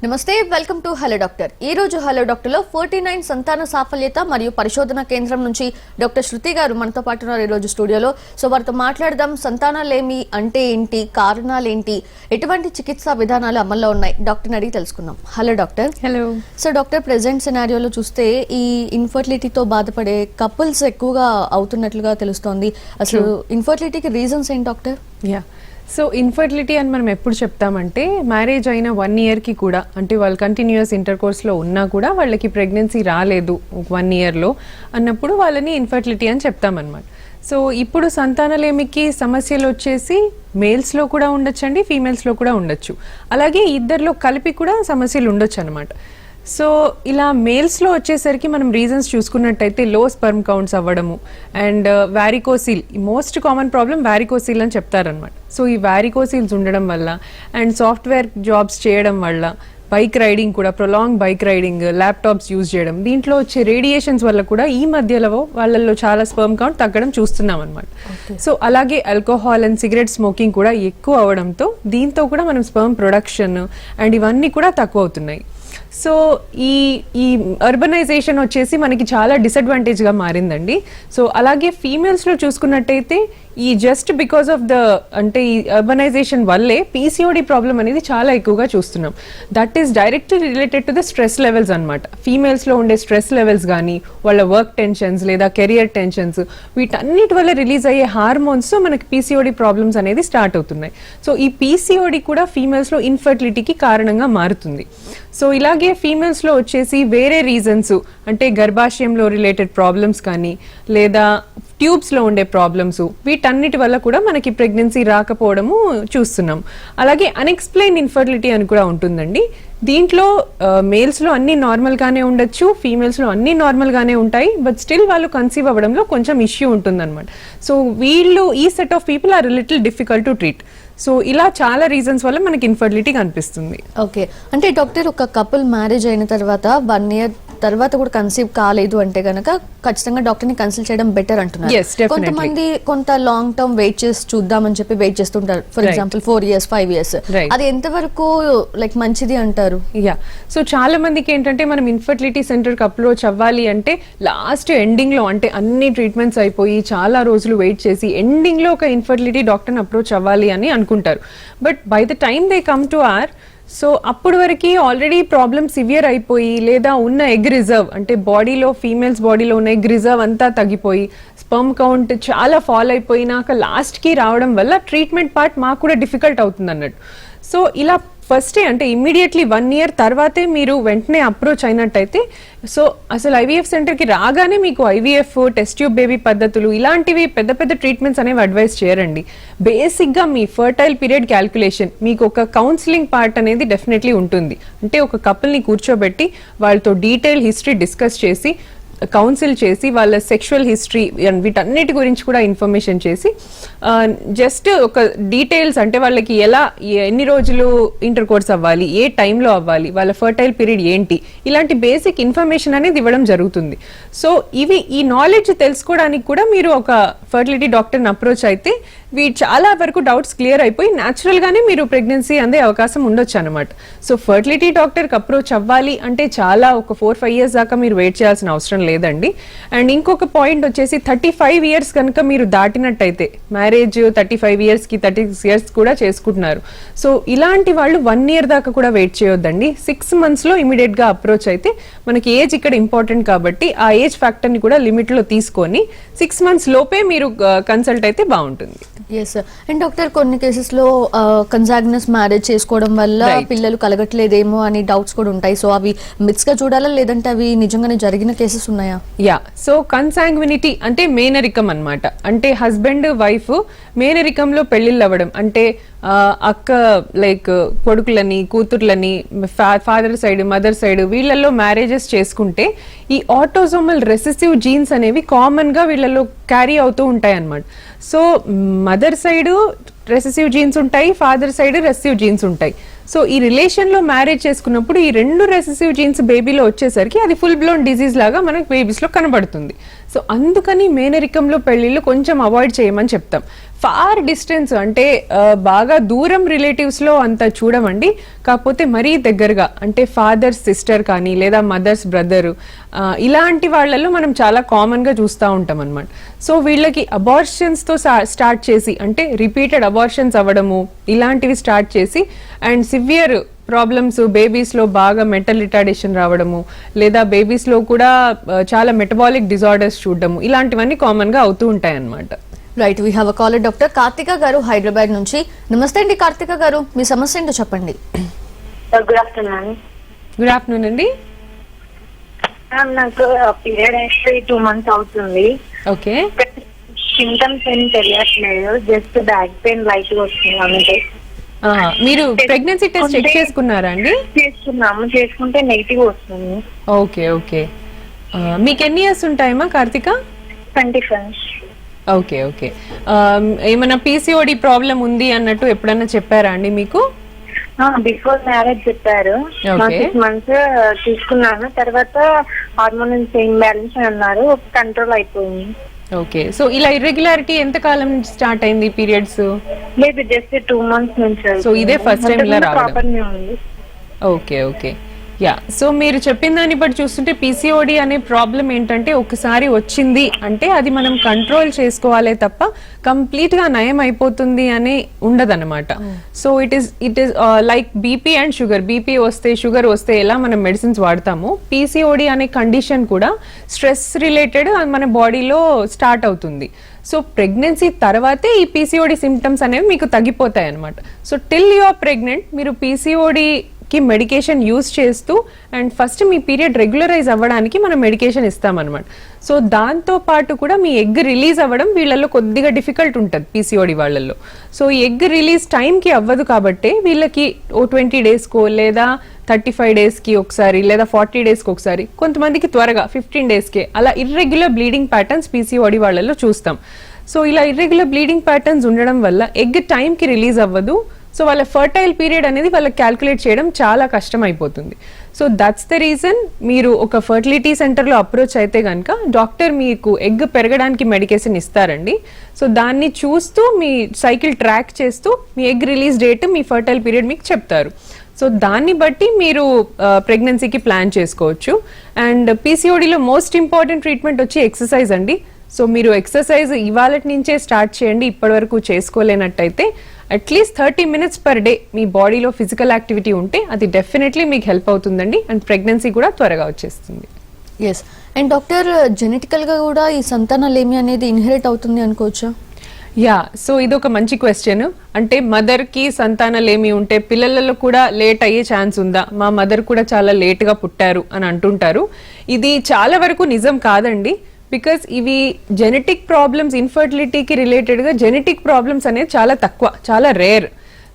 నమస్తే, welcome to hello doctor. ఈ రోజు హలో డాక్టర్ లో 49 సంతాన సాఫల్యత మరియు పరిశోధన కేంద్రం నుంచి డాక్టర్ శృతి గారు మనతో పాటు ఉన్నారు ఈ రోజు స్టూడియోలో. సో వారితో మాట్లాడదాం. సంతానాలేమి అంటే ఏంటి, కారణాలు ఏంటి, ఎటువంటి చికిత్సా విధానాలు అమల్లో ఉన్నాయి డాక్టర్ని అడిగి తెలుసుకుందాం. Hello doctor. Hello. So doctor, present సినారియోలో చూస్తే ఈ ఇన్ఫర్టిలిటీతో బాధపడే కపుల్స్ ఎక్కువగా అవుతున్నట్లుగా తెలుస్తోంది. అసలు ఇన్ఫర్టిలిటీకి రీజన్స్ ఏంటి డాక్టర్? సో ఇన్ఫర్టిలిటీ అని మనం ఎప్పుడు చెప్తామంటే, మ్యారేజ్ అయిన 1 ఇయర్కి కూడా, అంటే వాళ్ళు కంటిన్యూస్ ఇంటర్ కోర్స్లో ఉన్నా కూడా వాళ్ళకి ప్రెగ్నెన్సీ రాలేదు 1 ఇయర్లో అన్నప్పుడు వాళ్ళని ఇన్ఫర్టిలిటీ అని చెప్తామన్నమాట. సో ఇప్పుడు సంతానలేమికి సమస్యలు వచ్చేసి మేల్స్లో కూడా ఉండొచ్చండి, ఫీమేల్స్లో కూడా ఉండొచ్చు, అలాగే ఇద్దరిలో కలిపి కూడా సమస్యలు ఉండొచ్చు అనమాట. సో ఇలా మేల్స్లో వచ్చేసరికి మనం రీజన్స్ చూసుకున్నట్టయితే లో స్పర్మ్ కౌంట్స్ అవ్వడము and varicocele, most common problem varicocele అని చెప్తారనమాట. సో ఈ వ్యారికోసిల్స్ ఉండడం వల్ల అండ్ సాఫ్ట్వేర్ జాబ్స్ చేయడం వల్ల, బైక్ రైడింగ్ కూడా, prolong bike riding, laptops use చేయడం, దీంట్లో వచ్చే రేడియేషన్స్ వల్ల కూడా ఈ మధ్యలో వాళ్ళల్లో చాలా స్పర్మ్ కౌంట్ తగ్గడం చూస్తున్నాం అనమాట. సో అలాగే ఆల్కహాల్ అండ్ సిగరెట్ స్మోకింగ్ కూడా ఎక్కువ అవడంతో దీంతో కూడా మనం స్పర్మ్ ప్రొడక్షన్ అండ్ ఇవన్నీ కూడా తక్కువ అవుతున్నాయి. సో ఈ అర్బనైజేషన్ వచ్చేసి మనకి చాలా డిసడ్వాంటేజ్గా మారిందండి. సో అలాగే ఫీమేల్స్లో చూసుకున్నట్టయితే ఈ జస్ట్ బికాస్ ఆఫ్ ద అంటే ఈ అర్బనైజేషన్ వల్లే పీసీఓడి ప్రాబ్లం అనేది చాలా ఎక్కువగా చూస్తున్నాం. That is directly related to the stress levels అనమాట. ఫీమేల్స్లో ఉండే స్ట్రెస్ లెవెల్స్ కానీ, వాళ్ళ వర్క్ టెన్షన్స్ లేదా కెరియర్ టెన్షన్స్, వీటన్నిటి వల్ల రిలీజ్ అయ్యే హార్మోన్స్ మనకి పీసీఓడి ప్రాబ్లమ్స్ అనేది స్టార్ట్ అవుతున్నాయి. సో ఈ పీసీఓడి కూడా ఫీమేల్స్లో ఇన్ఫర్టిలిటీకి కారణంగా మారుతుంది. సో ఇలాగే ఫీమేల్స్లో వచ్చేసి వేరే రీజన్స్, అంటే గర్భాశయంలో రిలేటెడ్ ప్రాబ్లమ్స్ కానీ లేదా ట్యూబ్స్లో ఉండే ప్రాబ్లమ్స్, వీటన్నిటి వల్ల కూడా మనకి ప్రెగ్నెన్సీ రాకపోవడము చూస్తున్నాం. అలాగే అన్ఎక్స్ప్లెయిన్ ఇన్ఫర్టిలిటీ అని కూడా ఉంటుందండి. దీంట్లో మేల్స్లో అన్ని నార్మల్గానే ఉండొచ్చు, ఫీమేల్స్లో అన్ని నార్మల్గానే ఉంటాయి, బట్ స్టిల్ వాళ్ళు కన్సీవ్ అవ్వడంలో కొంచెం ఇష్యూ ఉంటుందన్నమాట. సో వీళ్ళు, ఈ set of people are little difficult to treat. So ఇలా చాలా రీజన్స్ వల్ల మనకి ఇన్ఫర్టిలిటీ కనిపిస్తుంది. ఓకే, అంటే డాక్టర్, ఒక కపుల్ మ్యారేజ్ అయిన తర్వాత 1 ఇయర్ తర్వాత కూడా కన్సీవ్ కాలేదు అంటే గనక ఖచ్చితంగా డాక్టర్ ని కన్సల్ట్ చేయడం బెటర్ అంటున్నారు. కొంతమంది కొంత లాంగ్ టర్మ్ వెయిట్ చేసి చూద్దామని చెప్పి వెయిట్ చేస్తుంటారు. ఫర్ ఎగ్జాంపుల్ 4 years 5 years, అది ఎంతవరకు లైక్ మంచిది అంటారు? సో చాలా మందికి ఏంటంటే, మనం ఇన్ఫర్టిలిటీ సెంటర్ కి అప్రోచ్ అవ్వాలి అంటే లాస్ట్ ఎండింగ్ లో, అంటే అన్ని ట్రీట్మెంట్స్ అయిపోయి చాలా రోజులు వెయిట్ చేసి ఎండింగ్ లో ఒక ఇన్ఫర్టిలిటీ డాక్టర్ అప్రోచ్ అవ్వాలి అని అనుకుంటారు. But by the time they come to so అప్పుడు వరకు ఆల్రెడీ ప్రాబ్లమ్ సివియర్ అయిపోయి, లేదా ఉన్న ఎగ్ రిజర్వ్, అంటే బాడీలో, ఫీమేల్స్ బాడీలో ఉన్న ఎగ్ రిజర్వ్ అంతా తగ్గిపోయి, స్పర్మ్ కౌంట్ చాలా ఫాల్ అయిపోయినాక లాస్ట్కి రావడం వల్ల ట్రీట్మెంట్ పార్ట్ మాకు కూడా డిఫికల్ట్ అవుతుంది అన్నట్టు. సో ఇలా ఫస్టే, అంటే ఇమ్మీడియట్లీ 1 year తర్వాతే మీరు వెంటనే అప్రోచ్ అయినట్టయితే, సో అసలు ఐవీఎఫ్ సెంటర్కి రాగానే మీకు ఐవీఎఫ్, టెస్ట్ ట్యూబ్ బేబీ పద్ధతులు, ఇలాంటివి పెద్ద పెద్ద ట్రీట్మెంట్స్ అనేవి అడ్వైస్ చేయరండి. బేసిక్గా మీ ఫర్టైల్ పీరియడ్ క్యాల్కులేషన్, మీకు ఒక కౌన్సిలింగ్ పార్ట్ అనేది డెఫినెట్లీ ఉంటుంది. అంటే ఒక కపుల్ని కూర్చోబెట్టి వాళ్ళతో డీటెయిల్ హిస్టరీ డిస్కస్ చేసి, కౌన్సిల్ చేసి, వాళ్ళ సెక్షువల్ హిస్టరీ వీటన్నిటి గురించి కూడా ఇన్ఫర్మేషన్ చేసి, జస్ట్ ఒక డీటెయిల్స్, అంటే వాళ్ళకి ఎలా, ఎన్ని రోజులు ఇంటర్ కోర్స్ అవ్వాలి, ఏ టైంలో అవ్వాలి, వాళ్ళ ఫర్టైల్ పీరియడ్ ఏంటి, ఇలాంటి బేసిక్ ఇన్ఫర్మేషన్ అనేది ఇవ్వడం జరుగుతుంది. సో ఈ నాలెడ్జ్ తెలుసుకోవడానికి కూడా మీరు ఒక ఫర్టిలిటీ డాక్టర్ని అప్రోచ్ అయితే చాలా వరకు డౌట్స్ క్లియర్ అయిపోయి న్యాచురల్ గానే మీరు ప్రెగ్నెన్సీ అందే అవకాశం ఉండొచ్చు అనమాట. సో ఫర్టిలిటీ డాక్టర్కి అప్రోచ్ అవ్వాలి అంటే చాలా ఒక 4-5 years దాకా మీరు వెయిట్ చేయాల్సిన అవసరం లేదండి. అండ్ ఇంకొక పాయింట్ వచ్చేసి, 35 years కనుక మీరు దాటినట్టయితే, మ్యారేజ్ 35 yearsకి 36 years కూడా చేసుకుంటున్నారు, సో ఇలాంటి వాళ్ళు 1 year దాకా కూడా వెయిట్ చేయొద్దండి. 6 monthsలో ఇమీడియట్ గా అప్రోచ్ అయితే, మనకి ఏజ్ ఇక్కడ ఇంపార్టెంట్ కాబట్టి ఆ ఏజ్ ఫ్యాక్టర్ని కూడా లిమిట్ లో తీసుకొని 6 months లోపే మీరు కన్సల్ట్ అయితే బాగుంటుంది. ఎస్. అండ్ డాక్టర్, కొన్ని కేసెస్ లో కన్సాగ్నస్ మ్యారేజ్ చేసుకోవడం వల్ల పిల్లలు కలగట్లేదేమో అని డౌట్స్ కూడా ఉంటాయి. సో అవి మిత్స్ గా చూడాలా, లేదంటే అవి నిజంగానే జరిగిన కేసెస్ ఉన్నాయా? సో కన్సాంగ్వినిటీ అంటే మేనరికం అన్నమాట. అంటే హస్బెండ్ వైఫ్ మేనరికంలో పెళ్లిళ్ళు అవ్వడం, అంటే అక్క లైక్ కొడుకులని, కూతుర్లని, ఫాదర్ సైడ్, మదర్ సైడ్, వీళ్ళల్లో మ్యారేజెస్ చేసుకుంటే ఈ ఆటోజోమల్ రెసెసివ్ జీన్స్ అనేవి కామన్ గా వీళ్ళలో క్యారీ అవుతూ ఉంటాయి అన్నమాట. So mother side recessive genes ఉంటాయి, ఫాదర్ సైడ్ రెసెసివ్ జీన్స్ ఉంటాయి. సో ఈ రిలేషన్లో మ్యారేజ్ చేసుకున్నప్పుడు ఈ 2 రెసెసివ్ జీన్స్ బేబీలో వచ్చేసరికి అది ఫుల్ బ్లోన్ డిజీజ్ లాగా మనకు బేబీస్లో కనబడుతుంది. సో అందుకని మేనరికంలో పెళ్లిళ్ళు కొంచెం అవాయిడ్ చేయమని చెప్తాం. ఫార్ డిస్టెన్స్ అంటే బాగా దూరం రిలేటివ్స్ లో అంత చూడమండి. కాకపోతే మరీ దగ్గరగా అంటే ఫాదర్స్ సిస్టర్ కానీ లేదా మదర్స్ బ్రదర్ ఇలాంటి వాళ్ళలో మనం చాలా కామన్ గా చూస్తూ ఉంటాం అనమాట. సో వీళ్ళకి అబార్షన్స్ తో స్టార్ట్ చేసి అంటే రిపీటెడ్ అబార్షన్స్ అవ్వడము ఇలాంటివి స్టార్ట్ చేసి అండ్ సివియర్ ప్రాబ్లమ్స్ బేబీస్ లో బాగా మెంటల్ రిటార్డేషన్ రావడము లేదా బేబీస్ లో కూడా చాలా మెటబాలిక్ డిజార్డర్స్ చూడడము ఇలాంటివన్నీ కామన్ గా అవుతూ ఉంటాయి అన్నమాట. Right, we have a caller doctor Karthika garu Hyderabad నుంచి. నమస్తే అండి కార్తిక గారు, మీ సమస్య ఏంటో చెప్పండి. Good afternoon. గుడ్ ఆఫ్టర్నూన్ అండి. నాకు పీరియడ్ అయితే 2 months అవుతుంది. ఓకే, సింటమ్స్ ఏం తెలియట్లేదు, జస్ట్ బ్యాక్ పెయిన్ లైట్ గా వస్తుంది అంతే. మీరు ప్రెగ్నెన్సీ టెస్ట్ చెక్ చేసుకున్నారా అండి? చేసుకుంటే నెగిటివ్ వస్తుంది. ఓకే ఓకే, మీకు ఎన్ని ఇయర్స్ ఉంటాయమ్మా కార్తిక? 25. ఓకే ఓకే, ఏమైనా పీసీఓడి ప్రాబ్లం ఉంది అన్నట్టు ఎప్పుడన్నా చెప్పారా అండి మీకు? బిఫోర్ మ్యారేజ్ చెప్పారు. 6 months తీసుకున్నాను, తర్వాత హార్మోన్స్ ఇంబ్యాలెన్స్ అన్నారు, కంట్రోల్ అయిపోయింది. ఓకే, సో ఇలా ఇర్రెగ్యులారిటీ ఎంత కాలం నుంచి స్టార్ట్ అయింది పీరియడ్స్? లేదు, జస్ట్ 2 months నుంచి. సో ఇదే ఫస్ట్ టైం ఇలా రావడం? ప్రాపర్గా ఉంది. Okay okay, yeah. సో మీరు చెప్పిన దాన్ని బట్టి చూస్తుంటే పీసీఓడి అనే ప్రాబ్లం ఏంటంటే ఒకసారి వచ్చింది అంటే అది మనం కంట్రోల్ చేసుకోవాలే తప్ప కంప్లీట్ గా నయం అయిపోతుంది అని ఉండదన్నమాట. So it is like BP and sugar. BP వస్తే షుగర్ వస్తే ఎలా మనం మెడిసిన్స్ వాడతామో పీసీఓడి అనే కండిషన్ కూడా స్ట్రెస్ రిలేటెడ్ మన బాడీలో స్టార్ట్ అవుతుంది. సో ప్రెగ్నెన్సీ తర్వాతే ఈ పీసీఓడి సిమ్టమ్స్ అనేవి మీకు తగ్గిపోతాయి అనమాట. So till you are pregnant మీరు పీసీఓడి కి మెడికేషన్ యూజ్ చేస్తూ అండ్ ఫస్ట్ మీ పీరియడ్ రెగ్యులరైజ్ అవ్వడానికి మనం మెడికేషన్ ఇస్తామన్నమాట. సో దాంతో పాటు కూడా మీ ఎగ్ రిలీజ్ అవ్వడం వీళ్ళల్లో కొద్దిగా డిఫికల్ట్ ఉంటుంది పీసీఓడి వాళ్ళల్లో. సో ఈ ఎగ్ రిలీజ్ టైంకి అవ్వదు కాబట్టి వీళ్ళకి 20 daysకో లేదా 35 daysకి ఒకసారి లేదా 40 daysకి ఒకసారి, కొంతమందికి త్వరగా 15 daysకే అలా ఇర్రెగ్యులర్ బ్లీడింగ్ ప్యాటర్న్స్ పీసీఓడి వాళ్ళల్లో చూస్తాం. సో ఇలా ఇర్రెగ్యులర్ బ్లీడింగ్ ప్యాటర్న్స్ ఉండడం వల్ల ఎగ్ టైంకి రిలీజ్ అవ్వదు. సో వాళ్ళ ఫర్టైల్ పీరియడ్ అనేది వాళ్ళకి క్యాల్కులేట్ చేయడం చాలా కష్టం అయిపోతుంది. సో దట్స్ ద రీజన్ మీరు ఒక ఫర్టిలిటీ సెంటర్లో అప్రోచ్ అయితే కనుక డాక్టర్ మీకు ఎగ్ పెరగడానికి మెడికేషన్ ఇస్తారండి. సో దాన్ని చూస్తూ మీ సైకిల్ ట్రాక్ చేస్తూ మీ ఎగ్ రిలీజ్ డేట్ మీ ఫర్టైల్ పీరియడ్ మీకు చెప్తారు. సో దాన్ని బట్టి మీరు ప్రెగ్నెన్సీకి ప్లాన్ చేసుకోవచ్చు. అండ్ పీసీఓడిలో మోస్ట్ ఇంపార్టెంట్ ట్రీట్మెంట్ వచ్చి ఎక్సర్సైజ్ అండి. సో మీరు ఎక్సర్సైజ్ ఇవాళ నుంచే స్టార్ట్ చేయండి. ఇప్పటి వరకు చేసుకోలేనట్టయితే అట్లీస్ట్ 30 minutes per day మీ బాడీలో ఫిజికల్ యాక్టివిటీ ఉంటే అది డెఫినెట్లీ మీకు హెల్ప్ అవుతుందండి. అండ్ ప్రెగ్నెన్సీ కూడా త్వరగా వచ్చేస్తుంది. ఎస్, అండ్ డాక్టర్ జెనెటికల్ గా కూడా ఈ సంతానలేమి అనేది ఇన్హెరిట్ అవుతుంది అనుకోవచ్చా? యా, సో ఇది ఒక మంచి క్వశ్చన్. అంటే మదర్ కి సంతానలేమి ఉంటే పిల్లలలో కూడా లేట్ అయ్యే ఛాన్స్ ఉందా? మా మదర్ కూడా చాలా లేట్ గా పుట్టారు అని అంటుంటారు. ఇది చాలా వరకు నిజం కాదండి. బికాస్ ఇవి జెనెటిక్ ప్రాబ్లమ్స్, ఇన్ఫర్టిలిటీకి రిలేటెడ్గా జెనెటిక్ ప్రాబ్లమ్స్ అనేది చాలా తక్కువ, చాలా రేర్.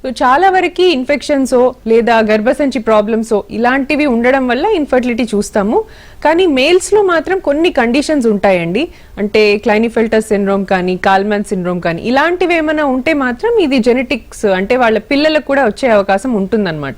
సో చాలా వరకు ఇన్ఫెక్షన్సో లేదా గర్భసంచి ప్రాబ్లమ్సో ఇలాంటివి ఉండడం వల్ల ఇన్ఫర్టిలిటీ చూస్తాము. కానీ మేల్స్లో మాత్రం కొన్ని కండిషన్స్ ఉంటాయండి. అంటే క్లైనిఫెల్టర్ సిండ్రోమ్ కానీ కాల్మన్ సిండ్రోమ్ కానీ ఇలాంటివి ఏమైనా ఉంటే మాత్రం ఇది జెనెటిక్స్ అంటే వాళ్ళ పిల్లలకు కూడా వచ్చే అవకాశం ఉంటుందన్నమాట.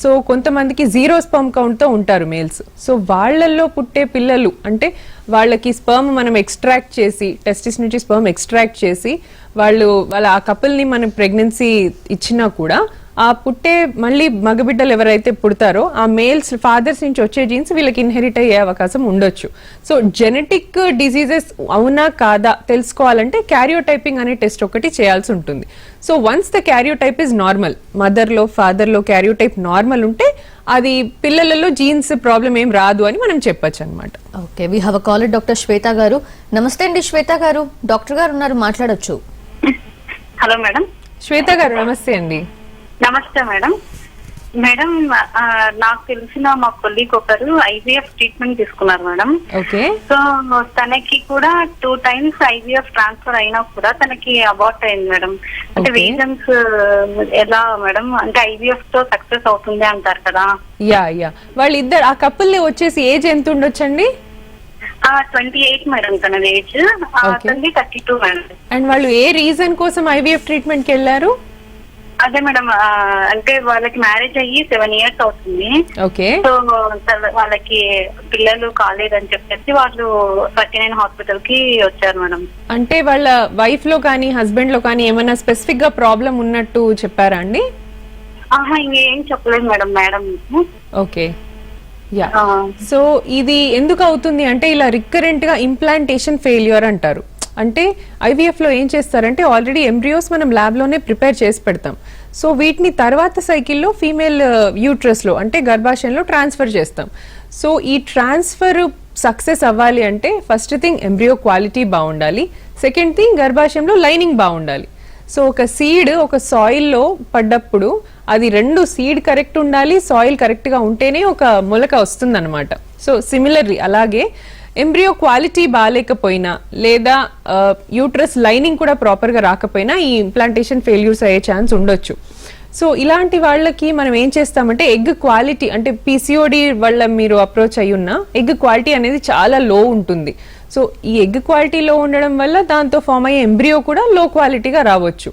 సో కొంతమందికి 0 sperm కౌంట్తో ఉంటారు మేల్స్. సో వాళ్ళల్లో పుట్టే పిల్లలు అంటే వాళ్ళకి స్పర్మ్ మనం ఎక్స్ట్రాక్ట్ చేసి టెస్టిస్ నుంచి స్పర్మ్ ఎక్స్ట్రాక్ట్ చేసి వాళ్ళ ఆ కపుల్ని మనం ప్రెగ్నెన్సీ ఇచ్చినా కూడా ఆ పుట్టే మళ్ళీ మగబిడ్డలు ఎవరైతే పుడతారో ఆ మేల్స్ ఫాదర్స్ నుంచి వచ్చే జీన్స్ వీళ్ళకి ఇన్హెరిట్ అయ్యే అవకాశం ఉండొచ్చు. సో జెనెటిక్ డిసీజెస్ అవునా కాదా తెలుసుకోవాలంటే క్యారియోటైపింగ్ అనే టెస్ట్ ఒకటి చేయాల్సి ఉంటుంది. So once the karyotype is normal, మదర్లో ఫాదర్లో క్యారియోటైప్ నార్మల్ ఉంటే అది పిల్లలలో జీన్స్ ప్రాబ్లం ఏం రాదు అని మనం చెప్పొచ్చు అనమాట. Okay, we have a caller doctor Shweta గారు. నమస్తే అండి శ్వేత గారు, డాక్టర్ గారు ఉన్నారు, మాట్లాడొచ్చు. Hello madam. శ్వేత గారు నమస్తే అండి. నమస్తే మేడం. మేడం నాకు తెలిసిన మా కొలీగ్ ఒకరు ఐవీఎఫ్ ట్రీట్మెంట్ తీసుకున్నారు మేడం. ఓకే. సో తనకి కూడా 2 times ఐవీఎఫ్ ట్రాన్స్ఫర్ అయినా కూడా తనకి అబార్ట్ అయింది మేడం. అంటే రీజన్స్ ఎలా మేడం? అంటే ఐవీఎఫ్ తో సక్సెస్ అవుతుంది అంటారు కదా. యా, వాళ్ళిద్దరు ఆ కపుల్ వచ్చేసి ఏజ్ ఎంత ఉండొచ్చండి? 28 మేడం తన ఏజ్, అతనిది 32 మేడం. అండ్ వాళ్ళు ఏ రీజన్ కోసం ఐవీఎఫ్ ట్రీట్మెంట్ కి వెళ్ళారు? అదే మేడం, అంటే వాళ్ళకి మ్యారేజ్ అయ్యి 7 years అవుతుంది. ఓకే. సో వాళ్ళకి పిల్లలు కాలేదని చెప్పేసి వాళ్ళు 39 హాస్పిటల్ కి వచ్చారు మేడం. అంటే వాళ్ళ వైఫ్ లో కానీ హస్బెండ్ లో కానీ ఏమైనా స్పెసిఫిక్ గా ప్రాబ్లం ఉన్నట్టు చెప్పారా అండి? ఇంకేం చెప్పలేదు మేడం. ఓకే. యా. సో ఇది ఎందుకు అవుతుంది అంటే ఇలా రికరెంట్ గా ఇంప్లాంటేషన్ ఫెయిల్యూర్ అంటారు. అంటే ఐవీఎఫ్ లో ఏం చేస్తారంటే ఆల్రెడీ ఎంబ్రియోస్ మనం ల్యాబ్ లోనే ప్రిపేర్ చేసి పెడతాం. సో వీటిని తర్వాత సైకిల్లో ఫీమేల్ యూట్రస్ లో అంటే గర్భాశయంలో ట్రాన్స్ఫర్ చేస్తాం. సో ఈ ట్రాన్స్ఫర్ సక్సెస్ అవ్వాలి అంటే ఫస్ట్ థింగ్ ఎంబ్రియో క్వాలిటీ బాగుండాలి, సెకండ్ థింగ్ గర్భాశయంలో లైనింగ్ బాగుండాలి. సో ఒక సీడ్ ఒక సాయిల్లో పడ్డప్పుడు అది రెండు సీడ్ కరెక్ట్ ఉండాలి, సాయిల్ కరెక్ట్ గా ఉంటేనే ఒక మొలక వస్తుంది అనమాట. సో సిమిలర్లీ అలాగే ఎంబ్రియో క్వాలిటీ బాగాలేకపోయినా లేదా యూట్రస్ లైనింగ్ కూడా ప్రాపర్ గా రాకపోయినా ఈ ఇంప్లాంటేషన్ ఫెయిల్యూర్స్ అయ్యే ఛాన్స్ ఉండొచ్చు. సో ఇలాంటి వాళ్ళకి మనం ఏం చేస్తామంటే ఎగ్ క్వాలిటీ అంటే పీసీఓడి వల్ల మీరు అప్రోచ్ అయ్యి ఉన్న ఎగ్ క్వాలిటీ అనేది చాలా లో ఉంటుంది. సో ఈ ఎగ్ క్వాలిటీ లో ఉండడం వల్ల దాంతో ఫామ్ అయ్యే ఎంబ్రియో కూడా లో క్వాలిటీగా రావచ్చు.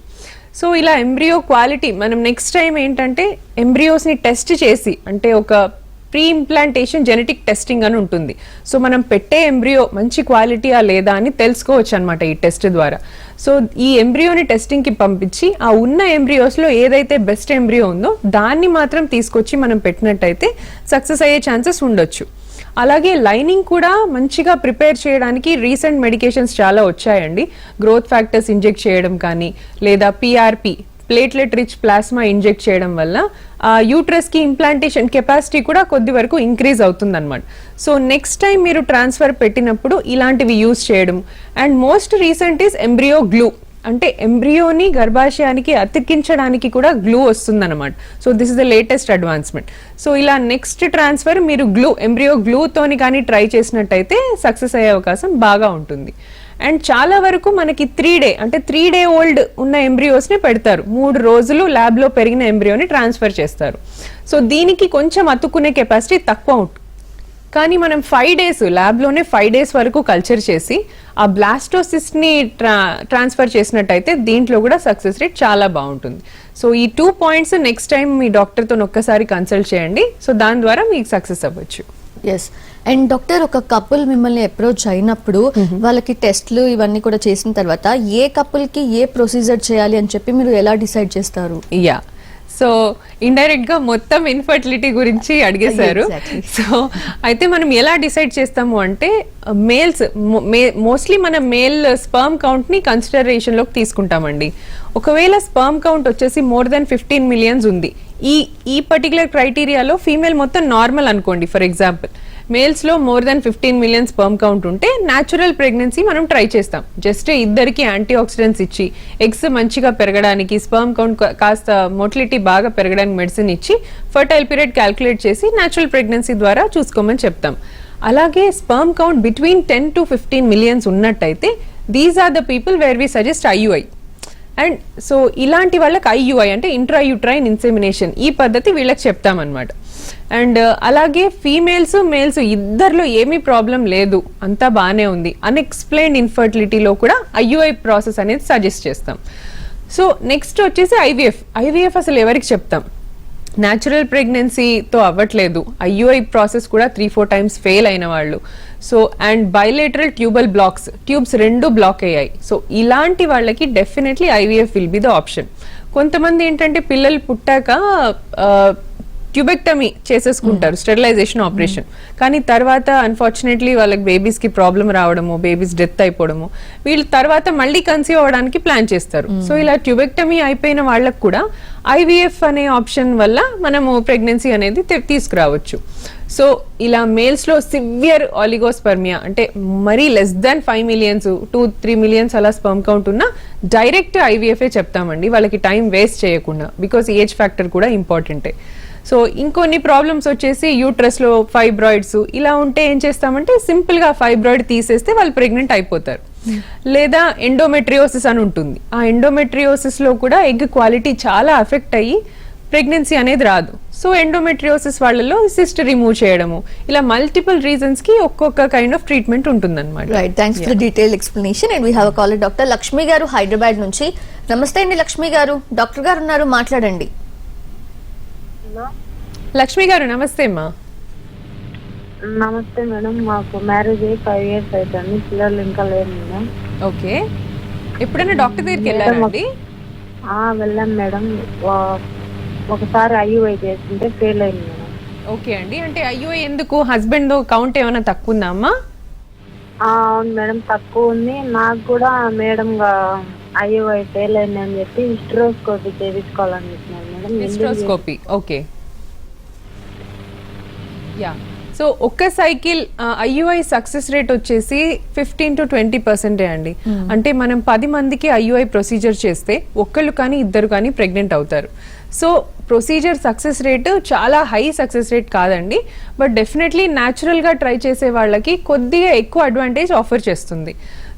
సో ఇలా ఎంబ్రియో క్వాలిటీ మనం నెక్స్ట్ టైం ఏంటంటే ఎంబ్రియోస్ ని టెస్ట్ చేసి అంటే ఒక ప్రీ ఇంప్లాంటేషన్ జెనెటిక్ టెస్టింగ్ అని ఉంటుంది. సో మనం పెట్టే ఎంబ్రియో మంచి క్వాలిటీయా లేదా అని తెలుసుకోవచ్చు అనమాట ఈ టెస్ట్ ద్వారా. సో ఈ ఎంబ్రియోని టెస్టింగ్ కి పంపించి ఆ ఉన్న ఎంబ్రియోస్ లో ఏదైతే బెస్ట్ ఎంబ్రియో ఉందో దాన్ని మాత్రం తీసుకొచ్చి మనం పెట్టినట్టయితే సక్సెస్ అయ్యే ఛాన్సెస్ ఉండొచ్చు. అలాగే లైనింగ్ కూడా మంచిగా ప్రిపేర్ చేయడానికి రీసెంట్ మెడికేషన్స్ చాలా వచ్చాయండి. గ్రోత్ ఫ్యాక్టర్స్ ఇంజెక్ట్ చేయడం కానీ లేదా PRP platelet rich plasma inject చేయడం వల్ల యూట్రస్ కి ఇంప్లాంటేషన్ కెపాసిటీ కూడా కొద్ది వరకు ఇంక్రీజ్ అవుతుంది అనమాట. సో నెక్స్ట్ టైం మీరు ట్రాన్స్ఫర్ పెట్టినప్పుడు ఇలాంటివి యూజ్ చేయడం. And most recent is embryo glue, అంటే ఎంబ్రియోని గర్భాశయానికి అతికించడానికి కూడా గ్లూ వస్తుందన్నమాట. So this is the latest advancement. So ఇలా నెక్స్ట్ ట్రాన్స్ఫర్ మీరు ఎంబ్రియో గ్లూతోని కానీ ట్రై చేసినట్టయితే సక్సెస్ అయ్యే అవకాశం బాగా ఉంటుంది. అండ్ చాలా వరకు మనకి 3 day అంటే 3 day ఓల్డ్ ఉన్న ఎంబ్రియోస్ ని పెడతారు. 3 రోజులు ల్యాబ్ లో పెరిగిన ఎంబ్రియోని ట్రాన్స్ఫర్ చేస్తారు. సో దీనికి కొంచెం అతుక్కునే కెపాసిటీ తక్కువ ఉంటుంది. కానీ మనం 5 days ల్యాబ్లోనే 5 days వరకు కల్చర్ చేసి ఆ బ్లాస్టోసిస్ ని ట్రాన్స్ఫర్ చేసినట్టయితే దీంట్లో కూడా సక్సెస్ రేట్ చాలా బాగుంటుంది. సో ఈ 2 points నెక్స్ట్ టైం మీ డాక్టర్తో ఒక్కసారి కన్సల్ట్ చేయండి. సో దాని ద్వారా మీకు సక్సెస్ అవ్వచ్చు. ఎస్. అండ్ డాక్టర్, ఒక కపుల్ మిమ్మల్ని అప్రోచ్ అయినప్పుడు వాళ్ళకి టెస్ట్లు ఇవన్నీ కూడా చేసిన తర్వాత ఏ కపుల్ కి ఏ ప్రొసీజర్ చేయాలి అని చెప్పి మీరు ఎలా డిసైడ్ చేస్తారు? యా. సో ఇండైరెక్ట్ గా మొత్తం ఇన్ఫర్టిలిటీ గురించి అడిగేశారు. సో అయితే మనం ఎలా డిసైడ్ చేస్తాము అంటే మేల్స్ మోస్ట్లీ మన మేల్ స్పర్మ్ కౌంట్ ని కన్సిడరేషన్ లోకి తీసుకుంటామండి. ఒకవేళ స్పర్మ్ కౌంట్ వచ్చేసి మోర్ దెన్ 15 million ఉంది, ఈ పర్టికులర్ క్రైటీరియాలో ఫీమేల్ మొత్తం నార్మల్ అనుకోండి ఫర్ ఎగ్జాంపుల్, మేల్స్ లో more than 15 million sperm count ఉంటే న్యాచురల్ ప్రెగ్నెన్సీ మనం ట్రై చేస్తాం. జస్ట్ ఇద్దరికి యాంటీ ఆక్సిడెంట్స్ ఇచ్చి ఎగ్స్ మంచిగా పెరగడానికి, స్పర్మ్ కౌంట్ కాస్త మోటిలిటీ బాగా పెరగడానికి మెడిసిన్ ఇచ్చి ఫర్టైల్ పీరియడ్ క్యాల్కులేట్ చేసి న్యాచురల్ ప్రెగ్నెన్సీ ద్వారా చూసుకోమని చెప్తాం. అలాగే sperm count between 10 to 15 million ఉన్నట్టయితే these are the people where we suggest IUI. And so ఇలాంటి వాళ్ళకి ఐయుఐ అంటే ఇంట్రాయూట్రైన్ ఇన్సెమినేషన్ ఈ పద్ధతి వీళ్ళకి చెప్తామన్నమాట. అండ్ అలాగే ఫీమేల్స్ మేల్స్ ఇద్దరిలో ఏమీ ప్రాబ్లం లేదు, అంతా బాగానే ఉంది, అన్ఎక్స్ప్లెయిన్డ్ ఇన్ఫర్టిలిటీలో కూడా ఐయుఐ ప్రాసెస్ అనేది సజెస్ట్ చేస్తాం. సో నెక్స్ట్ వచ్చేసి ఐవీఎఫ్ అసలు ఎవరికి చెప్తాం? న్యాచురల్ ప్రెగ్నెన్సీతో అవ్వట్లేదు, ఐయుఐ ప్రాసెస్ కూడా 3-4 times ఫెయిల్ అయిన వాళ్ళు, so and bilateral tubal blocks, tubes 2 block అయ్యాయి. సో ఇలాంటి వాళ్ళకి definitely IVF will be the option. కొంతమంది ఏంటంటే పిల్లలు పుట్టాక ట్యూబెక్టమీ చేసేసుకుంటారు, స్టెరిలైజేషన్ ఆపరేషన్, కానీ తర్వాత అన్ఫార్చునేట్లీ వాళ్ళకి బేబీస్ కి ప్రాబ్లం రావడము, బేబీస్ డెత్ అయిపోవడము, వీళ్ళు తర్వాత మళ్ళీ కన్సీవ్ అవ్వడానికి ప్లాన్ చేస్తారు. సో ఇలా ట్యూబెక్టమీ అయిపోయిన వాళ్ళకు కూడా ఐవీఎఫ్ అనే ఆప్షన్ వల్ల మనము ప్రెగ్నెన్సీ అనేది తీసుకురావచ్చు. సో ఇలా మేల్స్ లో సివియర్ ఆలిగోస్పర్మియా అంటే మరీ less than 5 million 2-3 million అలా స్పర్మ్ కౌంట్ ఉన్న డైరెక్ట్ ఐవీఎఫ్ఏ చెప్తామండి, వాళ్ళకి టైం వేస్ట్ చేయకుండా, బికాస్ ఏజ్ ఫ్యాక్టర్ కూడా ఇంపార్టెంటే. సో ఇంకొన్ని ప్రాబ్లమ్స్ వచ్చేసి యూట్రస్ లో ఫైబ్రాయిడ్స్ ఇలా ఉంటే ఏం చేస్తామంటే సింపుల్ గా ఫైబ్రాయిడ్ తీసేస్తే వాళ్ళు ప్రెగ్నెంట్ అయిపోతారు. లేదా ఎండోమెట్రియోసిస్ అని ఉంటుంది, ఆ ఎండోమెట్రియోసిస్ లో కూడా ఎగ్ క్వాలిటీ చాలా ఎఫెక్ట్ అయ్యి ప్రెగ్నెన్సీ అనేది రాదు. సో ఎండోమెట్రియోసిస్ వాళ్ళలో సిస్ట్ రిమూవ్ చేయడము, ఇలా మల్టిపుల్ రీజన్స్ కి ఒక్కొక్క కైండ్ ఆఫ్ ట్రీట్మెంట్ ఉంటుంది అనమాట. Right, thanks for the detailed explanation. And we have a caller, doctor Lakshmi garu Hyderabad నుంచి. నమస్తే అండి లక్ష్మి గారు, డాక్టర్ గారు ఉన్నారు, మాట్లాడండి. లక్ష్మి గారు నమస్తే అమ్మా. నమస్తే మేడం, మాకు మ్యారేజ్ అయ్యి 5 years అవుతుంది, పిల్లలు ఇంకా లేరు మేడం. ఓకే, ఎప్పుడైనా డాక్టర్ దగ్గరికి వెళ్ళారండి? వెళ్ళాను మేడం. ఒకసారి IUI చేస్తుంటే ఫెయిల్ అయింది మేడం. ఓకే అండి, అంటే IUI ఎందుకు? హస్బెండ్ కౌంట్ ఏమైనా తక్కువ ఉందా అమ్మా? అవును మేడం, తక్కువ ఉంది. నాకు కూడా మేడం IUI ఫెయిల్ అయింది అని చెప్పి హిస్టరోస్కోపీ చేయించుకోవాలని చెప్పినారు madam. Hysteroscopy, okay. Yeah, so ఒక్క సైకిల్ IUI సక్సెస్ రేట్ వచ్చేసి 15 to 20% అండి. అంటే మనం 10 మందికి IUI ప్రొసీజర్ చేస్తే ఒక్కళ్ళు కానీ ఇద్దరు కానీ ప్రెగ్నెంట్ అవుతారు. సో ప్రొసీజర్ సక్సెస్ రేట్ చాలా హై సక్సెస్ రేట్ కాదండి, బట్ డెఫినెట్లీ న్యాచురల్గా ట్రై చేసే వాళ్ళకి కొద్దిగా ఎక్కువ అడ్వాంటేజ్ ఆఫర్ చేస్తుంది.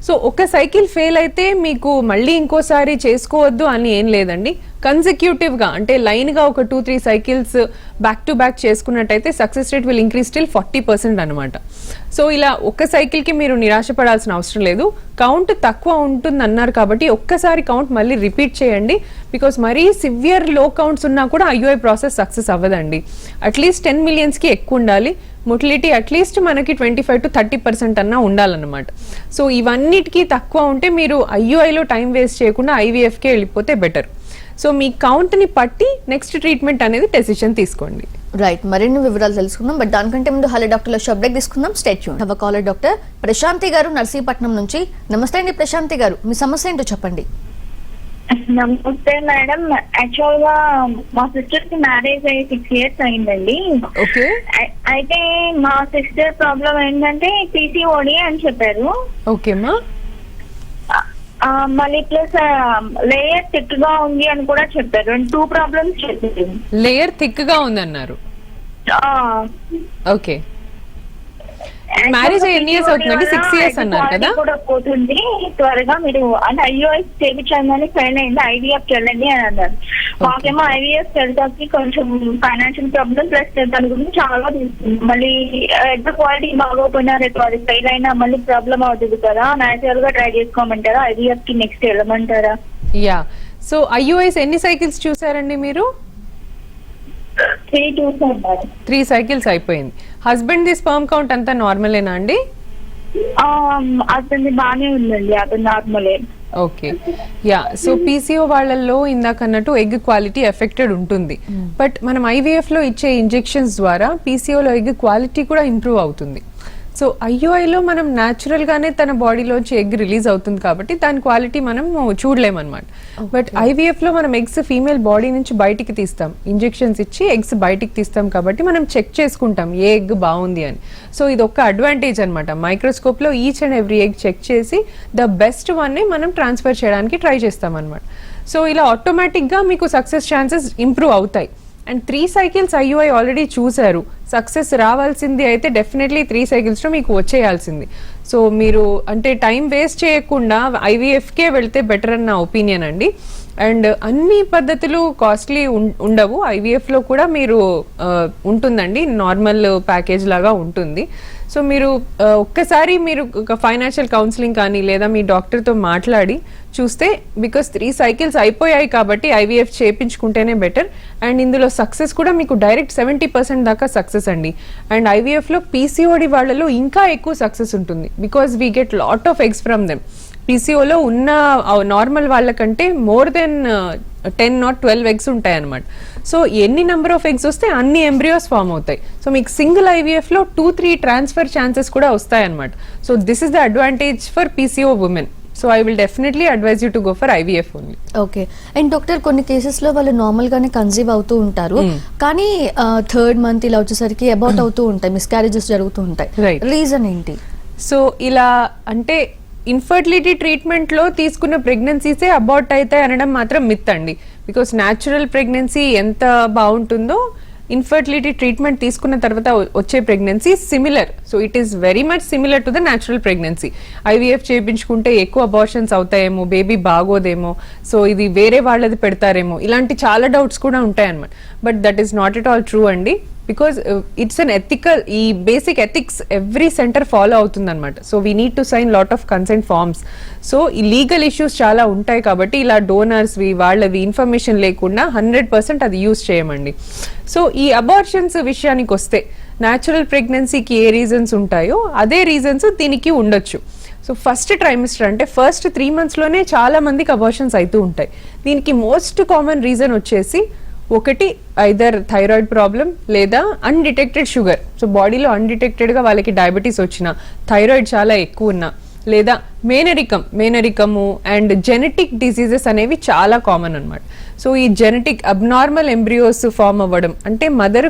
సో ఒక సైకిల్ ఫెయిల్ అయితే మీకు మళ్ళీ ఇంకోసారి చేసుకోవద్దు అని ఏం లేదండి. కన్సిక్యూటివ్గా అంటే లైన్గా ఒక 2-3 సైకిల్స్ బ్యాక్ టు బ్యాక్ చేసుకున్నట్టయితే success rate will increase till 40% అనమాట. సో ఇలా ఒక్క సైకిల్కి మీరు నిరాశపడాల్సిన అవసరం లేదు. కౌంట్ తక్కువ ఉంటుంది అన్నారు కాబట్టి ఒక్కసారి కౌంట్ మళ్ళీ రిపీట్ చేయండి. బికాస్ మరీ సివియర్ లో కౌంట్స్ ఉన్నా కూడా IUI ప్రాసెస్ సక్సెస్ అవ్వదండి. అట్లీస్ట్ 10 millionsకి ఎక్కువ ఉండాలి. మొటిలిటీ అట్లీస్ట్ మనకి 25 to 30% అన్నా ఉండాలన్నమాట. సో ఇవన్నిటికీ తక్కువ ఉంటే మీరు IUIలో టైం వేస్ట్ చేయకుండా IVFకే వెళ్ళిపోతే బెటర్. సో మీ కౌంట్ని పట్టి నెక్స్ట్ ట్రీట్మెంట్ అనేది డెసిషన్ తీసుకోండి. రైట్, మరిన్ని వివరాలు తెలుసుకుందాం. బట్ దానికంటే ముందు హలో డాక్టర్లో షాప్ బ్రేక్ తీసుకుందాం. Stay tuned. Have a caller doctor Prashanti గారు నర్సీపట్నం నుంచి. నమస్తే అండి ప్రశాంతి గారు, మీ సమస్య ఏంటో చెప్పండి. నమస్తే మేడం, యాక్చువల్ గా మా సిస్టర్ కి మ్యారేజ్ అయ్యి 6 years అయిందండి. ఓకే, అయితే మా సిస్టర్ ప్రాబ్లం ఏంటంటే PCOD అని చెప్పారు. ఓకేమ్మా. మళ్ళీ ప్లస్ లేయర్ థిక్ గా ఉంది అని కూడా చెప్పారు. 2 problems చెప్పారు. లేయర్ థిక్ గా ఉందన్నారు. ఓకే, మ్యారేజ్ ఎన్ని ఇయర్స్ అవుతుందండి? 6 years అన్నారు కదా. కూడా పోతుంది త్వరగా, మీరు అంటే IUI చేయించాలని ఫెయిల్ అయింది, IVF వెళ్ళండి అని అన్నారు. మాకేమో IVF వెళ్ళడానికి కొంచెం ఫైనాన్షియల్ ప్రాబ్లమ్ ప్లస్ దాని గురించి చాలా తెలుస్తుంది. మళ్ళీ ఎగ్ క్వాలిటీ బాగోపోయినా రేపు అది ఫెయిల్ అయినా మళ్ళీ ప్రాబ్లం అవుతుంది కదా. న్యాచురల్ గా ట్రై చేసుకోమంటారా? IVF కి నెక్స్ట్ వెళ్ళమంటారా? యా, సో IUIs ఎన్ని సైకిల్స్ చూసారండి మీరు? 3 సైకిల్స్ అయిపోయింది. హస్బెండ్ ది స్పర్మ్ కౌంట్ అంతా నార్మలేనా అండి? అతన్ని బాగానే ఉందండి, అతను నార్మలే. Okay, yeah. సో PCO వాళ్ళల్లో ఇందాక అన్నట్టు ఎగ్ క్వాలిటీ ఎఫెక్టెడ్ ఉంటుంది. బట్ మనం IVF లో ఇచ్చే ఇంజెక్షన్స్ ద్వారా PCOలో ఎగ్ క్వాలిటీ కూడా ఇంప్రూవ్ అవుతుంది. సో IUIలో మనం న్యాచురల్ గానే తన బాడీలోంచి ఎగ్ రిలీజ్ అవుతుంది కాబట్టి దాని క్వాలిటీ మనం చూడలేమన్నమాట. బట్ IVF లో మనం ఎగ్స్ ఫీమేల్ బాడీ నుంచి బయటికి తీస్తాం, ఇంజెక్షన్స్ ఇచ్చి ఎగ్స్ బయటికి తీస్తాం కాబట్టి మనం చెక్ చేసుకుంటాం ఏ ఎగ్ బాగుంది అని. సో ఇది ఒక అడ్వాంటేజ్ అనమాట. మైక్రోస్కోప్ లో each and every egg check చేసి ద బెస్ట్ వన్ ని మనం ట్రాన్స్ఫర్ చేయడానికి ట్రై చేస్తాం అనమాట. సో ఇలా ఆటోమేటిక్ గా మీకు సక్సెస్ ఛాన్సెస్ ఇంప్రూవ్ అవుతాయి. అండ్ 3 cycles IUI ఆల్రెడీ చూసారు, సక్సెస్ రావాల్సింది అయితే డెఫినెట్లీ 3 cycles లో మీకు వచ్చేయాల్సింది. సో మీరు అంటే టైం వేస్ట్ చేయకుండా IVFకే వెళ్తే బెటర్ అన్న ఒపీనియన్ అండి. అండ్ అన్ని పద్ధతులు కాస్ట్లీ ఉండవు, IVFలో కూడా మీరు ఉంటుందండి, నార్మల్ ప్యాకేజ్ లాగా ఉంటుంది. సో మీరు ఒక్కసారి మీరు ఒక ఫైనాన్షియల్ కౌన్సిలింగ్ కానీ లేదా మీ డాక్టర్తో మాట్లాడి చూస్తే, బికాస్ 3 cycles అయిపోయాయి కాబట్టి IVF చేయించుకుంటేనే బెటర్. అండ్ ఇందులో సక్సెస్ కూడా మీకు డైరెక్ట్ 70% దాకా సక్సెస్ అండి. అండ్ IVFలో PCOD వాళ్ళలో ఇంకా ఎక్కువ సక్సెస్ ఉంటుంది, because we get lot of eggs from them. PCOలో ఉన్న నార్మల్ వాళ్ళకంటే మోర్ దెన్ 10 or 12 eggs ఉంటాయి అనమాట. సో ఎన్ని నెంబర్ ఆఫ్ ఎగ్స్ వస్తే అన్ని ఎంబ్రియోస్ ఫామ్ అవుతాయి. సో మీకు సింగిల్ IVFలో 2-3 ట్రాన్స్ఫర్ ఛాన్సెస్ కూడా వస్తాయి అనమాట. So this is the advantage for PCO women. So I will definitely advise you to go for IVF only. Okay, and doctor కొన్ని cases లో వాళ్ళు నార్మల్ గానే కన్సీవ్ అవుతూ ఉంటారు, కానీ 3rd month ఇలా వచ్చేసరికి అబార్ట్ అవుతూ ఉంటాయి, మిస్క్యారేజెస్ జరుగుతూ ఉంటాయి. రీజన్ ఏంటి? సో ఇలా అంటే ఇన్ఫర్టిలిటీ ట్రీట్మెంట్లో తీసుకున్న ప్రెగ్నెన్సీసే అబార్ట్ అవుతాయి అనడం మాత్రం మిత్ అండి. బికాస్ న్యాచురల్ ప్రెగ్నెన్సీ ఎంత బాగుంటుందో ఇన్ఫర్టిలిటీ ట్రీట్మెంట్ తీసుకున్న తర్వాత వచ్చే pregnancy similar. So it is very much similar to the natural pregnancy. IVF చేయించుకుంటే ఎక్కువ అబార్షన్స్ అవుతాయేమో, బేబీ బాగోదేమో, సో ఇది వేరే వాళ్ళది పెడతారేమో, ఇలాంటి చాలా డౌట్స్ కూడా ఉంటాయి అన్నమాట. But that is not at all true అండి. బికాజ్ ఇట్స్ అన్ ఎథికల్, ఈ basic ethics every centre follow అవుతుంది అనమాట. So we need to sign lot of consent forms. So ఈ లీగల్ ఇష్యూస్ చాలా ఉంటాయి కాబట్టి ఇలా డోనర్స్వి వాళ్ళవి ఇన్ఫర్మేషన్ లేకుండా 100% అది యూజ్ చేయమండి. సో ఈ అబార్షన్స్ విషయానికి వస్తే న్యాచురల్ ప్రెగ్నెన్సీకి ఏ రీజన్స్ ఉంటాయో అదే రీజన్స్ దీనికి ఉండొచ్చు. సో ఫస్ట్ ట్రైమిస్టర్ అంటే ఫస్ట్ 3 monthsలోనే చాలా మందికి అబార్షన్స్ అవుతూ ఉంటాయి. దీనికి మోస్ట్ కామన్ రీజన్ వచ్చేసి ఒకటి ఐదర్ థైరాయిడ్ ప్రాబ్లం లేదా అన్డిటెక్టెడ్ షుగర్. సో బాడీలో అన్డిటెక్టెడ్గా వాళ్ళకి డయాబెటీస్ వచ్చినా, థైరాయిడ్ చాలా ఎక్కువ ఉన్నా, లేదా మేనరికము అండ్ జెనెటిక్ డిసీజెస్ అనేవి చాలా కామన్ అన్నమాట. సో ఈ జెనెటిక్ అబ్నార్మల్ ఎంబ్రియోస్ ఫామ్ అవ్వడం అంటే మదర్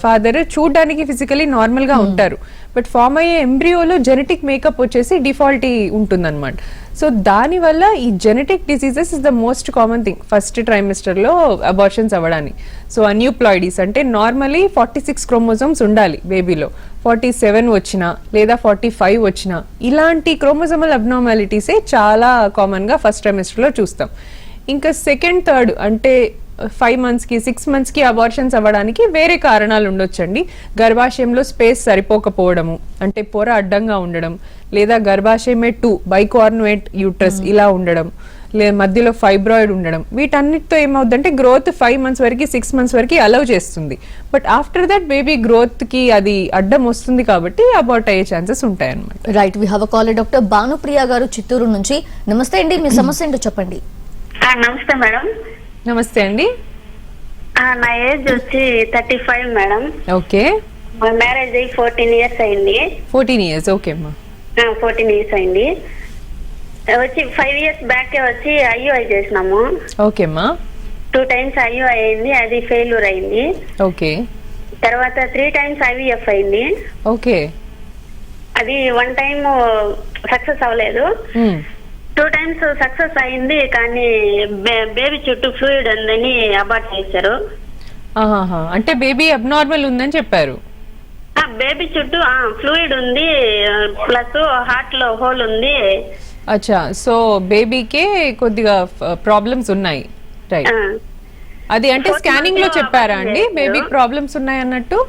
ఫాదర్ చూడడానికి ఫిజికలీ నార్మల్ గా ఉంటారు, బట్ ఫామ్ అయ్యే ఎంబ్రియోలో జెనెటిక్ మేకప్ వచ్చేసి డిఫాల్టీ ఉంటుందన్నమాట. సో దానివల్ల ఈ genetic diseases is the most common thing first trimester లో అబార్షన్స్ అవ్వడానికి. సో అన్యూప్లాయిడీస్ అంటే నార్మలీ 46 క్రోమోజోమ్స్ ఉండాలి బేబీలో, 47 వచ్చినా లేదా 45 వచ్చినా ఇలాంటి క్రోమోజోమల్ అబ్నార్మాలిటీసే చాలా కామన్ గా ఫస్ట్ ట్రైమిస్టర్ లో చూస్తాం. ఇంకా సెకండ్ థర్డ్ అంటే 5 monthsకి 6 monthsకి అబార్షన్స్ అవ్వడానికి వేరే కారణాలు ఉండొచ్చండి. గర్భాశయంలో స్పేస్ సరిపోకపోవడము అంటే పొర అడ్డంగా ఉండడం, లేదా గర్భాశయమే 2 బైకార్నుయేట్ యూట్రస్ ఇలా ఉండడం, లేదా మధ్యలో ఫైబ్రాయిడ్ ఉండడం. వీటన్నిటితో ఏమవుతుందంటే గ్రోత్ 5 months వరకు 6 months వరకు అలౌ చేస్తుంది, but after that baby growth కి అది అడ్డం వస్తుంది కాబట్టి అబార్ట్ అయ్యే ఛాన్సెస్ ఉంటాయి అన్నమాట. Right, we have a caller doctor Bhanupriya garu Chittoor నుంచి. నమస్తే అండి, మీ సమస్య ఏంటో చెప్పండి. నమస్తే మేడం. నమస్తే అండి. నా ఏజ్ వచ్చి 35 మేడం. ఓకే. మా మ్యారేజ్ అయ్యి 14 years అయింది. 14 years, ఓకే అమ్మా. 14 years అయింది. వచ్చి 5 years బ్యాక్ వచ్చి ఐయుఐ చేసినాము. ఓకే అమ్మా. 2 times ఐయుఐ అయింది, అది ఫెయిల్యూర్ అయింది. ఓకే. తర్వాత 3 times ఐవిఎఫ్ అయింది. ఓకే. అది 1 time సక్సెస్ అవ్వలేదు. 2 times సక్సెస్ అయింది, కానీ బేబీ చుట్టూ ఫ్లూయిడ్ ఉందని అబార్ట్ చేశారు. అంటే బేబీ అబ్నార్మల్ ఉందని చెప్పారు. బేబీ చుట్టూ ఫ్లూయిడ్ ఉంది, ప్లస్ హార్ట్ లో హోల్ ఉంది. అచ్చా, సో బేబీకే కొద్దిగా ప్రాబ్లమ్స్ ఉన్నాయి. రైట్. అది అంటే స్కానింగ్ లో చెప్పారా అండి బేబీ ప్రాబ్లమ్స్ ఉన్నాయి అన్నట్టు?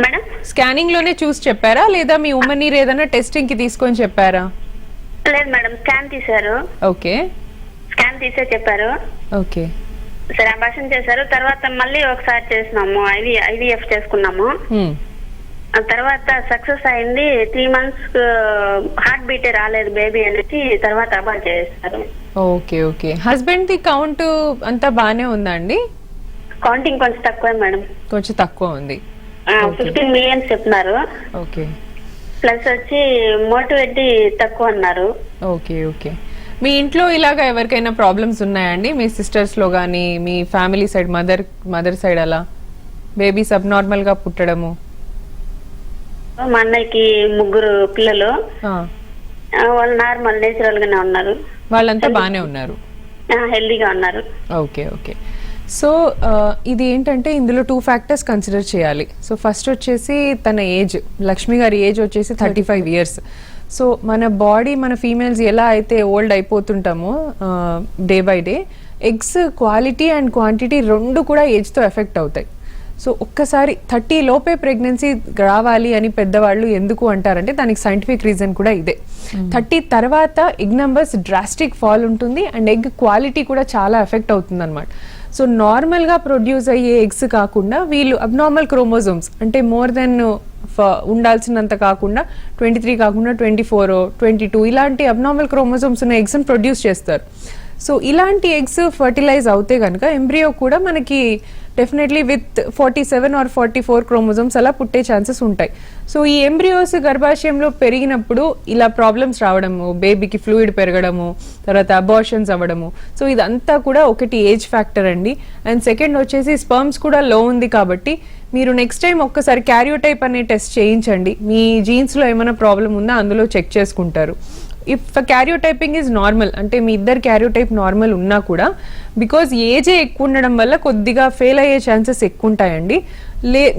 మేడం స్కానింగ్ లోనే చూసి చెప్పారా లేదా మీ ఉమ్మనీరు ఏదైనా టెస్టింగ్ కి తీసుకొని చెప్పారా? లేదు మేడం, స్కాన్ తీశారు. ఓకే. స్కాన్ తీసే చెప్పారు. ఓకే. సరే అబార్షన్ చేశారు. తర్వాత మళ్ళీ ఒకసారి చేసినాము, ఐవిఎఫ్ చేసుకున్నాము. ఆ తర్వాత సక్సెస్ అయింది. 3 months హార్ట్ బీటే రాలేదు బేబీ అనేసి తర్వాత అబార్ట్ చేస్తారు. Okay. Okay. Husband the count అంతా బానే ఉందా అండి? కౌంటింగ్ కొంచెం తక్కువ మేడం. కొంచెం తక్కువ ఉంది. 15 million చెప్తున్నారు. ఓకే. ప్లస్ వచ్చి మోటివేట్ తక్కువ అన్నారు. ఓకే. ఓకే. మీ ఇంట్లో ఇలాగా ఎవరికైనా ప్రాబ్లమ్స్ ఉన్నాయండి? మీ సిస్టర్స్ లో గానీ మీ ఫ్యామిలీ సైడ్ మదర్ సైడ్ అలా బేబీస్ అబ్నార్మల్ గా పుట్టడము? మా అన్నయ్యకి 3 పిల్లలు, వాళ్ళు నార్మల్ నేచురల్ గానే ఉన్నారు. వాళ్ళంతా బానే ఉన్నారు, హెల్దీగా ఉన్నారు. ఓకే. ఓకే. సో ఇది ఏంటంటే ఇందులో 2 factors కన్సిడర్ చేయాలి. సో ఫస్ట్ వచ్చేసి తన ఏజ్, లక్ష్మి గారి ఏజ్ వచ్చేసి 35 years. సో మన బాడీ, మన ఫీమేల్స్ ఎలా అయితే ఓల్డ్ అయిపోతుంటామో day by day, eggs quality and quantity 2 కూడా ఏజ్తో ఎఫెక్ట్ అవుతాయి. సో ఒక్కసారి 30 లోపే ప్రెగ్నెన్సీ రావాలి అని పెద్దవాళ్ళు ఎందుకు అంటారంటే దానికి సైంటిఫిక్ రీజన్ కూడా ఇదే. 30 తర్వాత ఎగ్ నెంబర్స్ డ్రాస్టిక్ ఫాల్ ఉంటుంది అండ్ ఎగ్ క్వాలిటీ కూడా చాలా ఎఫెక్ట్ అవుతుంది అనమాట. సో నార్మల్గా ప్రొడ్యూస్ అయ్యే ఎగ్స్ కాకుండా వీళ్ళు అబ్నార్మల్ క్రోమోజోమ్స్ అంటే మోర్ దెన్ ఉండాల్సినంత కాకుండా 23 కాకుండా 24, 22 ఇలాంటి అబ్నార్మల్ క్రోమోజోమ్స్ ఉన్న ఎగ్స్ని ప్రొడ్యూస్ చేస్తారు. సో ఇలాంటి ఎగ్స్ ఫర్టిలైజ్ అవుతే కనుక ఎంబ్రియో కూడా మనకి డెఫినెట్లీ విత్ 47 or 44 క్రోమోజోమ్స్ అలా పుట్టే ఛాన్సెస్ ఉంటాయి. సో ఈ ఎంబ్రియోస్ గర్భాశయంలో పెరిగినప్పుడు ఇలా ప్రాబ్లమ్స్ రావడము, బేబీకి ఫ్లూయిడ్ పెరగడము, తర్వాత అబార్షన్స్ అవ్వడము, సో ఇదంతా కూడా ఒకటి ఏజ్ ఫ్యాక్టర్ అండి. అండ్ సెకండ్ వచ్చేసి స్పర్మ్స్ కూడా లో ఉంది కాబట్టి మీరు నెక్స్ట్ టైం ఒక్కసారి క్యారియోటైప్ అనే టెస్ట్ చేయించండి. మీ జీన్స్లో ఏమైనా ప్రాబ్లం ఉందా అందులో చెక్ చేసుకుంటారు. ఇఫ్ క్యారియోటైపింగ్ ఈజ్ నార్మల్ అంటే మీ ఇద్దరు క్యారియోటైప్ నార్మల్ ఉన్నా కూడా బికాజ్ ఏజే ఎక్కువ ఉండడం వల్ల కొద్దిగా ఫెయిల్ అయ్యే ఛాన్సెస్ ఎక్కువ ఉంటాయండి.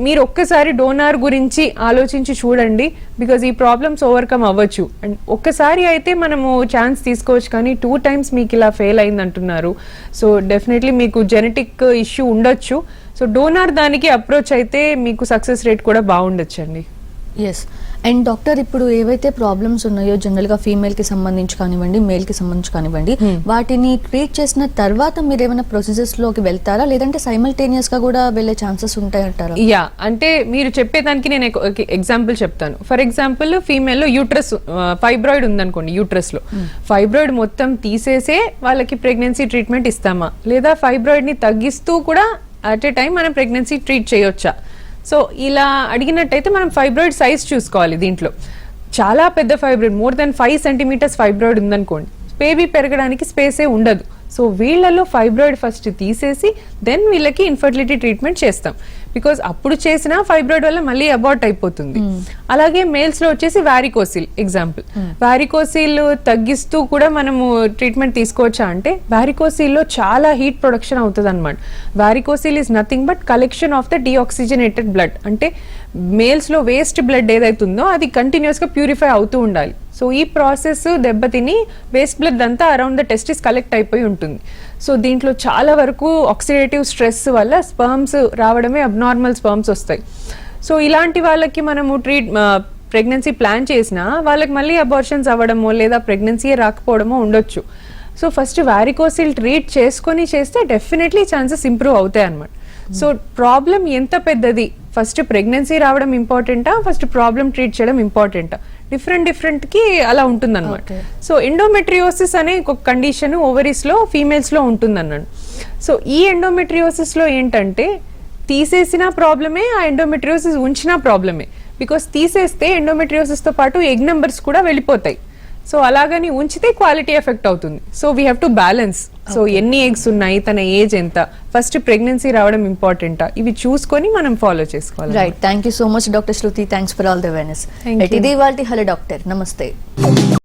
మీరు ఒక్కసారి డోనార్ గురించి ఆలోచించి చూడండి, బికాజ్ ఈ ప్రాబ్లమ్స్ ఓవర్కమ్ అవ్వచ్చు. అండ్ ఒక్కసారి అయితే మనము ఛాన్స్ తీసుకోవచ్చు, కానీ 2 times మీకు ఇలా ఫెయిల్ అయింది అంటున్నారు. సో డెఫినెట్లీ మీకు జెనెటిక్ ఇష్యూ ఉండొచ్చు. సో డోనార్ దానికి అప్రోచ్ అయితే మీకు సక్సెస్ రేట్ కూడా బాగుండొచ్చు అండి. ఎస్. అండ్ డాక్టర్, ఇప్పుడు ఏవైతే ప్రాబ్లమ్స్ ఉన్నాయో జనరల్ గా ఫీమేల్ కి సంబంధించి కానివ్వండి, మేల్ కి సంబంధించి కానివ్వండి, వాటిని ట్రీట్ చేసిన తర్వాత మీరు ఏమైనా ప్రొసీజర్స్ లోకి వెళ్తారా, లేదంటే సైమల్టేనియస్ గా కూడా వెళ్ళే ఛాన్సెస్ ఉంటాయంటారా? యా, అంటే మీరు చెప్పేదానికి నేను ఎగ్జాంపుల్ చెప్తాను. ఫర్ ఎగ్జాంపుల్ ఫీమేల్ లో యూట్రస్ ఫైబ్రాయిడ్ ఉందనుకోండి, యూట్రస్ లో ఫైబ్రాయిడ్ మొత్తం తీసేసే వాళ్ళకి ప్రెగ్నెన్సీ ట్రీట్మెంట్ ఇస్తామా, లేదా ఫైబ్రాయిడ్ ని తగ్గిస్తూ కూడా అట్ ఏ టైం మనం ప్రెగ్నెన్సీ ట్రీట్ చేయొచ్చా? సో ఇలా అడిగినట్టయితే మనం ఫైబ్రాయిడ్ సైజ్ చూసుకోవాలి. దీంట్లో చాలా పెద్ద fibroid, more than 5 centimeters fibroid ఉందనుకోండి, బేబీ పెరగడానికి స్పేసే ఉండదు. సో వీళ్ళలో ఫైబ్రాయిడ్ ఫస్ట్ తీసేసి దెన్ వీళ్ళకి ఇన్ఫర్టిలిటీ ట్రీట్మెంట్ చేస్తాం. బికాస్ అప్పుడు చేసిన ఫైబ్రాయిడ్ వల్ల మళ్ళీ అబార్ట్ అయిపోతుంది. అలాగే మేల్స్ లో వచ్చేసి వారికోసిల్ ఎగ్జాంపుల్. వారికోసిల్ తగ్గిస్తూ కూడా మనము ట్రీట్మెంట్ తీసుకోవచ్చా అంటే, వారికోసిల్ లో చాలా హీట్ ప్రొడక్షన్ అవుతుంది అనమాట. Varicocele is nothing but collection of the deoxygenated blood. అంటే మేల్స్ లో వేస్ట్ బ్లడ్ ఏదైతుందో అది కంటిన్యూస్ గా ప్యూరిఫై అవుతూ ఉండాలి. సో ఈ ప్రాసెస్ దెబ్బతిని వేస్ట్ బ్లడ్ అంతా అరౌండ్ ద టెస్టిస్ కలెక్ట్ అయిపోయి ఉంటుంది. సో దీంట్లో చాలా వరకు ఆక్సిడేటివ్ స్ట్రెస్ వల్ల స్పర్మ్స్ రావడమే అబ్నార్మల్ స్పర్మ్స్ వస్తాయి. సో ఇలాంటి వాళ్ళకి మనము ప్రెగ్నెన్సీ ప్లాన్ చేసినా వాళ్ళకి మళ్ళీ అబార్షన్స్ అవ్వడమో లేదా ప్రెగ్నెన్సీ రాకపోవడమో ఉండొచ్చు. సో ఫస్ట్ వారికోసిల్ ట్రీట్ చేసుకొని చేస్తే డెఫినెట్లీ ఛాన్సెస్ ఇంప్రూవ్ అవుతాయి అన్నమాట. సో ప్రాబ్లం ఎంత పెద్దది, ఫస్ట్ ప్రెగ్నెన్సీ రావడం ఇంపార్టెంటా, ఫస్ట్ ప్రాబ్లం ట్రీట్ చేయడం ఇంపార్టెంటా, డిఫరెంట్ కి అలా ఉంటుంది అనమాట. సో ఎండోమెట్రియోసిస్ అనే ఒక కండిషన్ ఓవరీస్ లో ఫీమేల్స్ లో ఉంటుంది అన్నాడు. సో ఈ ఎండోమెట్రియోసిస్ లో ఏంటంటే తీసేసిన ప్రాబ్లమే, ఆ ఎండోమెట్రియోసిస్ ఉంచిన ప్రాబ్లమే. బికాస్ తీసేస్తే ఎండోమెట్రియోసిస్ తో పాటు ఎగ్ నెంబర్స్ కూడా వెళ్ళిపోతాయి. సో అలాగని ఉంచితే క్వాలిటీ ఎఫెక్ట్ అవుతుంది. So we have to balance. So ఎన్ని ఎగ్స్ ఉన్నాయి, తన ఏజ్ ఎంత, ఫస్ట్ ప్రెగ్నెన్సీ రావడం ఇంపార్టెంటా, ఇవి చూసుకొని మనం ఫాలో చేసుకోవాలి. Right. Thank you so much doctor Shruti. Thanks for all the awareness. ఇది ఇవాల్టి హలో డాక్టర్. నమస్తే.